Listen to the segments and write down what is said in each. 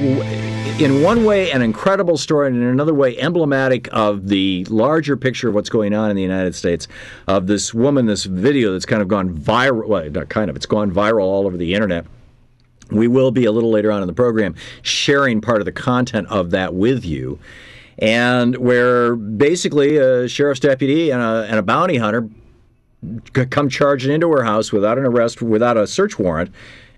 in one way, an incredible story, and in another way, emblematic of the larger picture of what's going on in the United States, of this woman, this video that's kind of gone viral. Well, not kind of, it's gone viral all over the internet. We will be, a little later on in the program, sharing part of the content of that with you, and where basically a sheriff's deputy and a bounty hunter come charging into her house without an arrest, without a search warrant,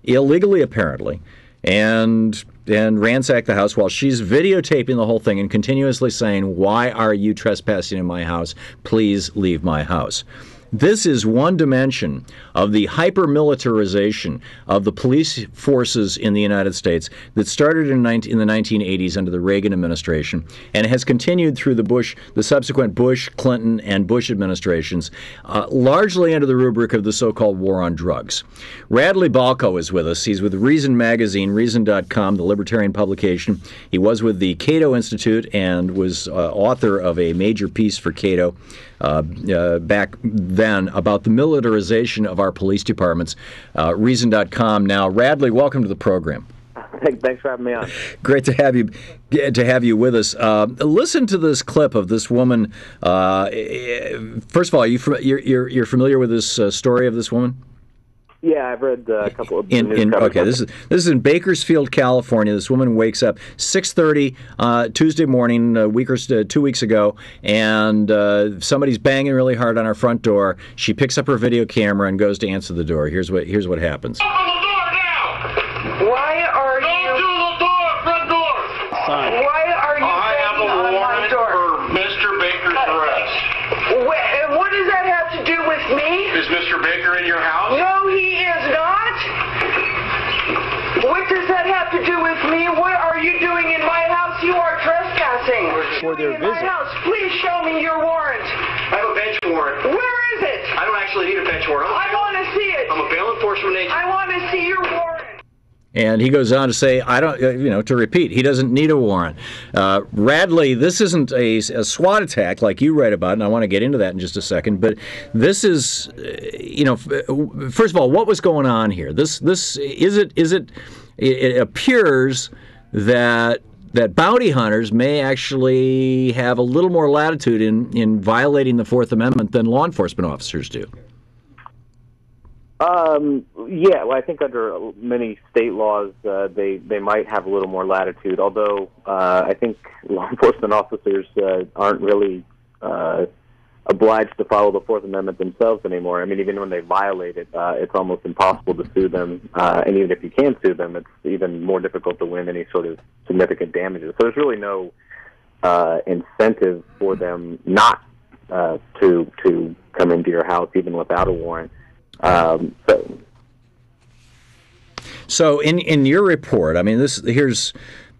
illegally apparently, and ransack the house while she's videotaping the whole thing and continuously saying, "Why are you trespassing in my house? Please leave my house." This is one dimension of the hyper-militarization of the police forces in the United States that started in the 1980s under the Reagan administration and has continued through the subsequent Bush, Clinton, and Bush administrations, largely under the rubric of the so-called war on drugs. Radley Balco is with us. He's with Reason Magazine, Reason.com, the libertarian publication. He was with the Cato Institute and was author of a major piece for Cato back then about the militarization of our police departments. Reason.com now. Radley, welcome to the program. Thanks for having me on. Great to have you with us. Listen to this clip of this woman. First of all, you're familiar with this story of this woman? Yeah, I've read a couple of okay, this is in Bakersfield, California. This woman wakes up 6:30 Tuesday morning, 2 weeks ago, and somebody's banging really hard on her front door. She picks up her video camera and goes to answer the door. Here's what happens. Open the door now! Why are you? Go to the door, front door! Why are you I have banging a on my warrant door? for Mr. Baker's arrest. What does that have to do with me? Is Mr. Baker in your house? No, he is not. What does that have to do with me? What are you doing in my house? You are trespassing. For their in my visit. house. Please show me your warrant. I have a bench warrant. Where is it? I don't actually need a bench warrant. I want to see it. I'm a bail enforcement agent. I want to see your warrant. And he goes on to say, to repeat, he doesn't need a warrant. Radley, this isn't a SWAT attack like you write about, and I want to get into that in just a second, but this is, first of all, what was going on here? It appears that bounty hunters may actually have a little more latitude in violating the Fourth Amendment than law enforcement officers do. Yeah, well, I think under many state laws, they might have a little more latitude, although I think law enforcement officers aren't really obliged to follow the Fourth Amendment themselves anymore. I mean, even when they violate it, it's almost impossible to sue them, and even if you can sue them, it's even more difficult to win any sort of significant damages. So there's really no incentive for them not to come into your house even without a warrant. So in your report, I mean, here's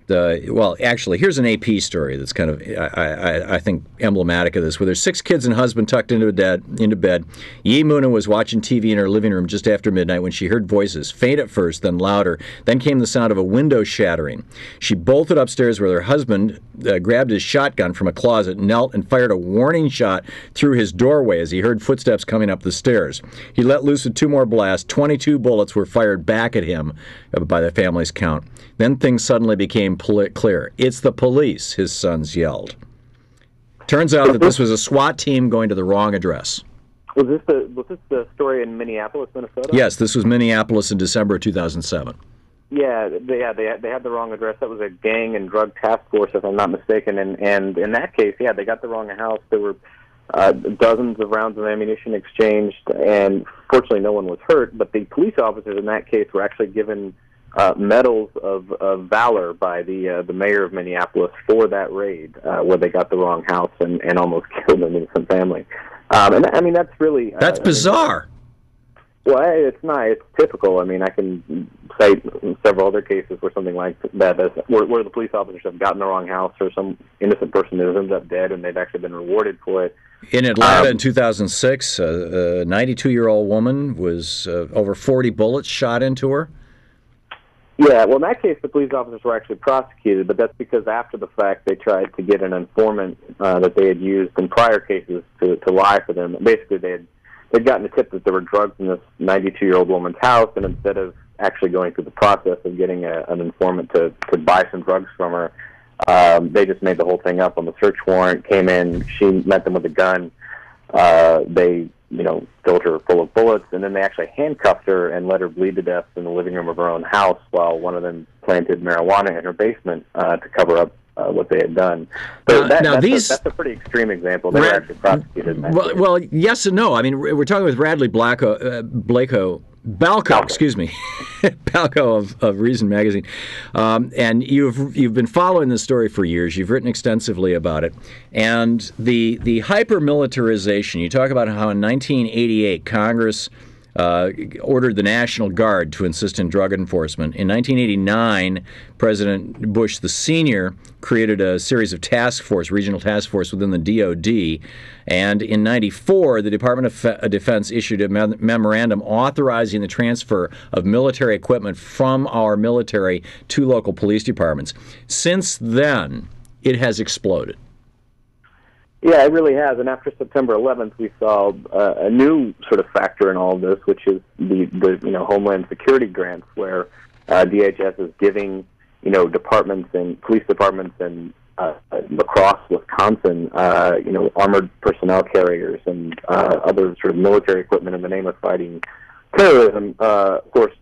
an AP story that's kind of, I think, emblematic of this, where there's 6 kids and husband tucked into bed. Yi Muna was watching TV in her living room just after midnight when she heard voices, faint at first, then louder. Then came the sound of a window shattering. She bolted upstairs where her husband grabbed his shotgun from a closet, knelt, and fired a warning shot through his doorway as he heard footsteps coming up the stairs. He let loose with 2 more blasts. 22 bullets were fired back at him by the family's count. Then things suddenly became clear. It's the police, his sons yelled. Turns out that this was a SWAT team going to the wrong address. Was this the story in Minneapolis, Minnesota? Yes, this was Minneapolis in December of 2007. Yeah, they had the wrong address. That was a gang and drug task force, if I'm not mistaken. And in that case, yeah, they got the wrong house. There were dozens of rounds of ammunition exchanged, and fortunately, no one was hurt. But the police officers in that case were actually given medals of valor by the mayor of Minneapolis for that raid, where they got the wrong house and almost killed an innocent family. And that's really that's bizarre. Well, it's not. It's typical. I mean, I can cite several other cases where something like that, where the police officers have gotten the wrong house, or some innocent person has ended up dead, and they've actually been rewarded for it. In Atlanta in 2006, a 92-year-old woman was over 40 bullets shot into her. Yeah, well, in that case, the police officers were actually prosecuted, but that's because after the fact, they tried to get an informant that they had used in prior cases to lie for them. Basically, they had they'd gotten a tip that there were drugs in this 92-year-old woman's house, and instead of actually going through the process of getting an informant to buy some drugs from her, they just made the whole thing up on the search warrant, came in, she met them with a gun, they, filled her full of bullets, and then they actually handcuffed her and let her bleed to death in the living room of her own house while one of them planted marijuana in her basement to cover up what they had done. So that's a pretty extreme example. They were actually prosecuted. Well, yes and no. I mean, we're talking with Radley Balco, excuse me, Balco of Reason Magazine, and you've been following this story for years. You've written extensively about it, and the hyper-militarization. You talk about how in 1988 Congress ordered the National Guard to assist in drug enforcement. In 1989, President Bush the Senior created a series of regional task force within the DOD, and in 94, the Department of Defense issued a memorandum authorizing the transfer of military equipment from our military to local police departments. Since then, it has exploded. Yeah, it really has. And after September 11th, we saw a new sort of factor in all of this, which is the Homeland Security grants, where DHS is giving departments and police departments in La Crosse, Wisconsin, armored personnel carriers and other sort of military equipment in the name of fighting terrorism. Of course,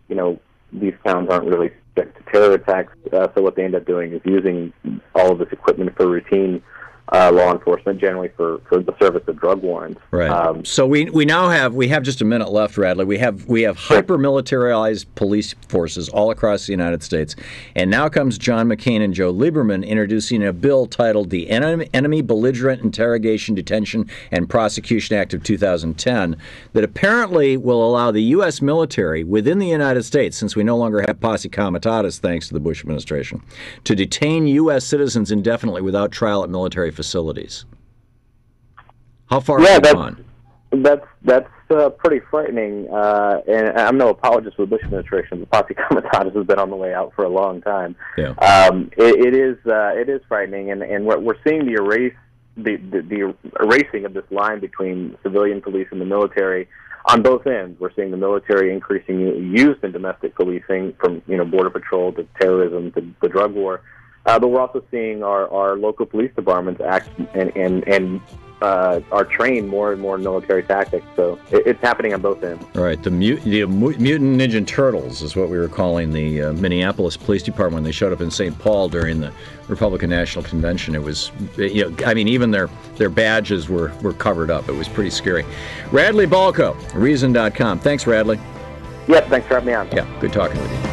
these towns aren't really subject to terror attacks, so what they end up doing is using all of this equipment for routine law enforcement, generally for the service of drug warrants. Right. So we now have just a minute left, Radley. We have hyper-militarized police forces all across the United States, and now comes John McCain and Joe Lieberman introducing a bill titled the Enemy Belligerent Interrogation, Detention, and Prosecution Act of 2010 that apparently will allow the U.S. military within the United States, since we no longer have posse comitatus thanks to the Bush administration, to detain U.S. citizens indefinitely without trial at military facilities. How far have we gone? That's pretty frightening. And I'm no apologist for the Bush administration. The posse comitatus has been on the way out for a long time. Yeah. It is frightening, and we're seeing the erasing of this line between civilian police and the military on both ends. We're seeing the military increasing use in domestic policing, from border patrol to terrorism to the drug war. But we're also seeing our local police departments act and are trained more and more in military tactics. So it's happening on both ends. All right. The Mutant Ninja Turtles is what we were calling the Minneapolis Police Department when they showed up in St. Paul during the Republican National Convention. It was, even their badges were covered up. It was pretty scary. Radley Balco, Reason.com. Thanks, Radley. Yep, thanks for having me on. Yeah, good talking with you.